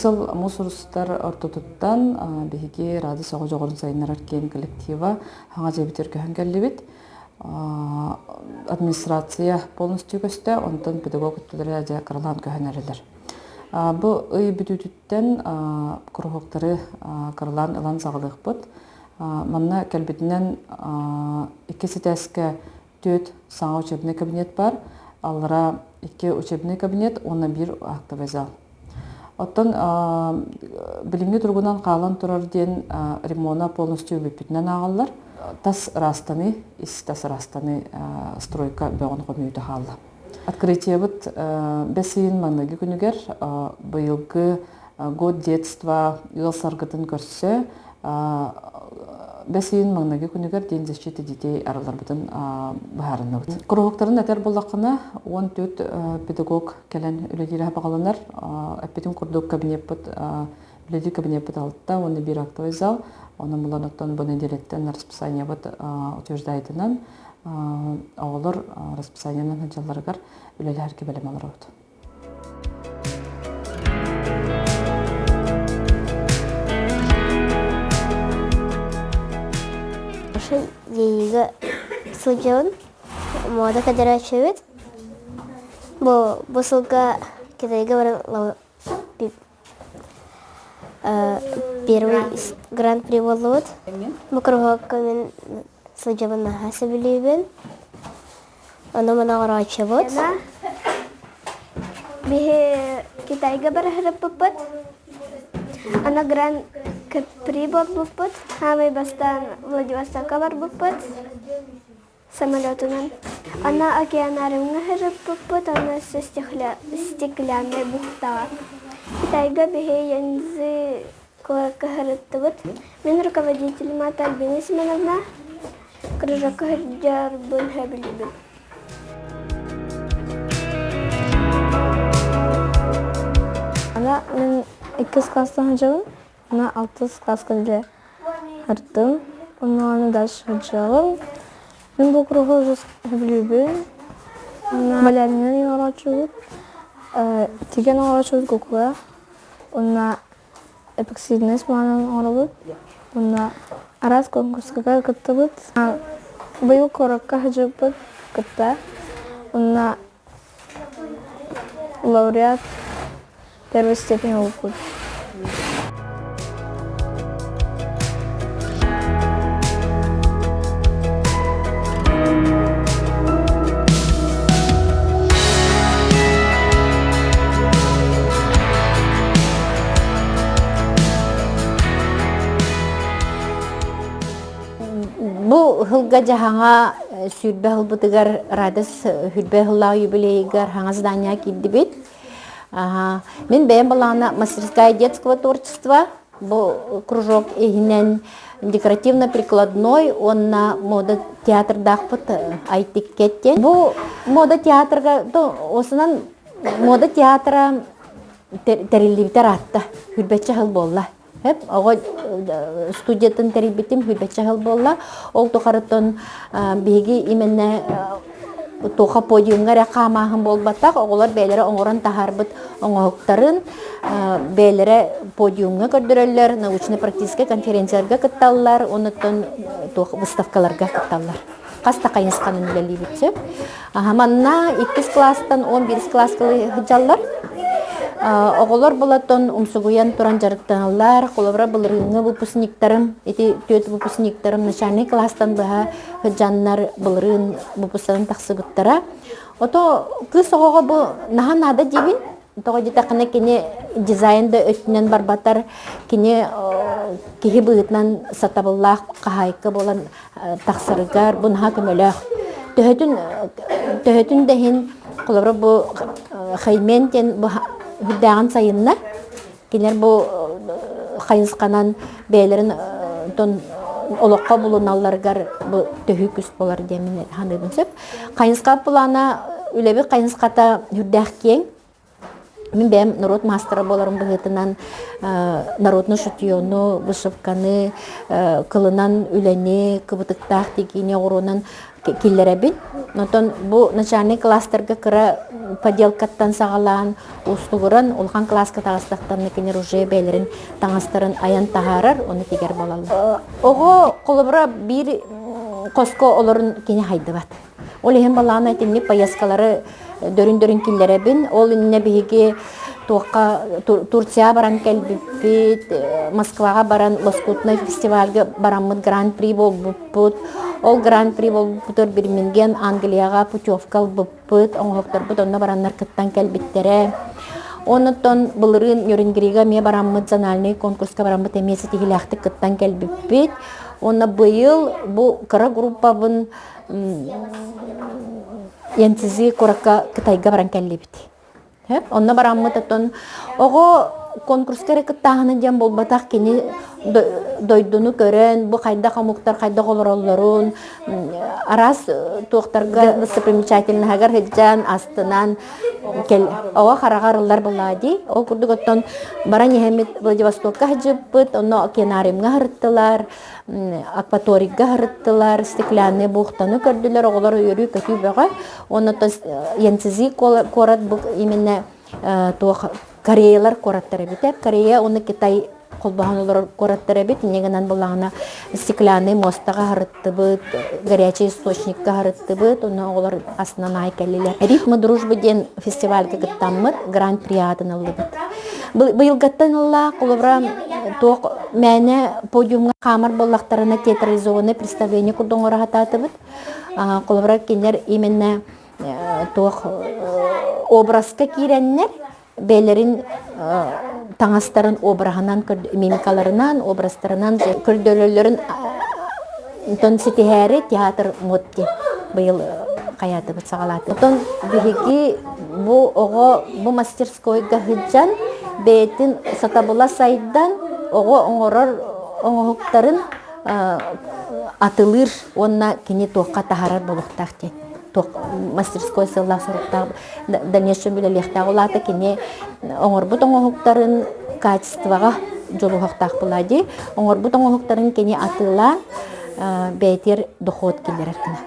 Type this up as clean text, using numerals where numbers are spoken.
Кысыл мусорустар ортотуттан биһиги рады соҕо жоҕорун сайыннар аркен коллектива хаңа жебитер көһөнгәллибит. Администрация полностью көстө, онтон педагог өттөлөрү жа каралан көһөнөрүлөр. Бу ый бүтүтүттен курухоктары каралан ылан сагалыхпыт. Манна кэлбитинен 2 сетеске 4 саңа учебный кабинет бар. Аллара 2 учебный кабинет, онна 1 актовый зал. Оттон билимге тургунан калан турар ден ремонта полностью бүпүтүнөн агаллар. Тас растаны, тас растаны стройка бөгөн комүйүтө халла. Открытие бит бесин манныгы күнүгер быйылгы год детства ыл саргытын көрсө бесин манныгы күнүгер ден защиты детей аралар бутун баарына. Курухоктарын этер боллакына 14 педагог келен үледире багаланар. Эпитин курдук кабинет бут үледи кабинет бут алтта, оны 1 актовый зал. Onun bulanıktan bu nedelitten расписание бут утверждайтынан олар расписаниянан хыжаларгар үлелерге белем алар бут. Ошо дейге судьян мода кадерачевит. Бу сылга кедеге бар первый гран-при болот. Микрохокка мен судьябын нахасы билибин. Аны мана карачы бот. Бихе Китайга барахырып буппут. Ана гран-при болбуппут. Хамай бастан Владивостокка бар буппут. Самолетунан. Ана океанарымга хырып буппут. Ана стеклянный бухтага. Китайга бихе янзы кахарыттыбыт. Мен руководитель Мата Альбина Семеновна. Крыжака хырджар бын хабилибин. Ана мен 2 класстан хыжабын. Ана 6 класска деле хырттым. Аны дальше хыжабын. Мен бу кругу хабилибин. Ана балянин ярачыбыт. Тиген арачыбыт кукуга. Ана эпоксидный сманын орылып, онда арас конкурска каттыбыт. Быйыл коракка хыжыбыт кытта. Онда лауреат первой степени болуппут. Бу хылга жахаңа сүрбе хылбытыгар радыс хүрбе хыллау юбилейгар хаңа здания киддибит. Мен бәйін балағына мастерская детского творчества. Бу кружок эхинен декоративно-прикладной, онна мода театрдақпыт айтик кеттен. Бу мода театрга, осынан мода театра терилибитер атта, хүрбетче хыл болла. Ого студиятын терибитим хүрбетче хыл болла. Ол тоқарыттан беги именне тоқа подиумга рақамахын болбаттақ, оғылар бәйлері оңыран тахарбыт оңоқтарын бәйлері подиумга көрдірелер, научно-практический конференцияларға кытталылар, онытын выставкаларға кытталылар. Қаста қайынысқанын үлелі бітсіп. Манна 2 класстан 11 класскалы хыджалар. Оғылар болатын умсугуян туран жарықтаналар, қолабыра бұлырыңы выпускниктарым, эти төт выпускниктарым начальный класстан бұға хыджаннар бұлырың выпускарын тақсығыттара. Ото кыз оғыға бұл нахан ада дебін, тоға жетақына кене дизайнды өтінен барбатар, кене кеге бұғытнан сатабыллақ қағайқы болан тақсырығар, бұл наға көмөліғ. Төһөтүн дәһин қолабыра бұл қайментен Хүддәғын сайынна, келер бұл қайынсқанан бәйлерін олыққа бұлыналарғар бұл төхі күс болар демін ханығын сөп. Қайынсқа бұлана үләбі қайынсқата хүрдәқ кен, Мен бәм народ мастера боларым быһытынан народны шутьёну, вышивканы, кылынан үләне, кыбытыктах тигине оронан киллеребин. Нотон бу начальник кластерга кыра поделкаттан сагалан, устугуран улхан класска тагыстактан кинер уже бәйлерин таңастарын аян тахарар, оны тигер болалы. Ого колобра бир коско олорун кине хайдыбат. Ол ehen баланы айтымны поездкалары дөрүн киллеребин. Ол инне биһиги Турция баран келбиппит, Москвага баран Лоскутный фестивальга бараммыт гран-при болбуппут. Ол гран-при болбуптар Бирминген, Англияга путевка болбуппут. Оңоқтарбут онна бараннар кыттан келбиттере. Онуттан былырын Нюрнбергга ме бараммыт зональный конкурска бараммыт эмеси тигилахты кыттан келбиппит. Онна быйыл бу кыра группабын янтизи коракка Кытайга баран келбит. Онна бараммыт аттан ого конкурскары кыттаханы дем болбатах кини дойдуну көрөн, бу кайда камуктар кайда колороллорун арас туактарга достопримечательныйгар хеджан астынан кел ого харагарылар буллади. Ол курдуготтон баран Ехемет Владивостокка хеджиппыт, онно океанариумга хырыттылар, акваторийга хырыттылар, стеклянный бухтаны көрдүлөр, оголор өрү көтүбөгө. Онно янсизи корат бу именно туак Кореялар кораттары бит. Корея оны Китай колбаһаналар кораттары бит. Негенен булгана стеклянный мостага харыттыбыт, горячий источникка харыттыбыт. Оны олар астынан айкеллелер. Ритм дружбы ден фестивальга гыттаммыт, гран-при атын алыбыт. Быйыл гаттанылла колобра ток мәне подиумга камар боллактарына театрализованный представление курдоңора хататыбыт. Колобра кинер именно ток образка киреннер бәлерин таңастарын обраханан мимикаларынан, образтарынан көрдөлөлөрүн тон ситихәре театр модти быйыл каятып сагалаты. Тон биһиги бу мастерскойга хыджан бетин сатабула сайдан оңорор оңоктарын атылыр онна кини тоққа тахарар болуктахти. Мастерской сыллах сұрықтағы дальнейшем білелектағы олаты кене оңырбұт оңығықтарын качествоға жолу хоқтақ бұлади. Оңырбұт оңығықтарын кене атыла бәйтер доход келер әркіна.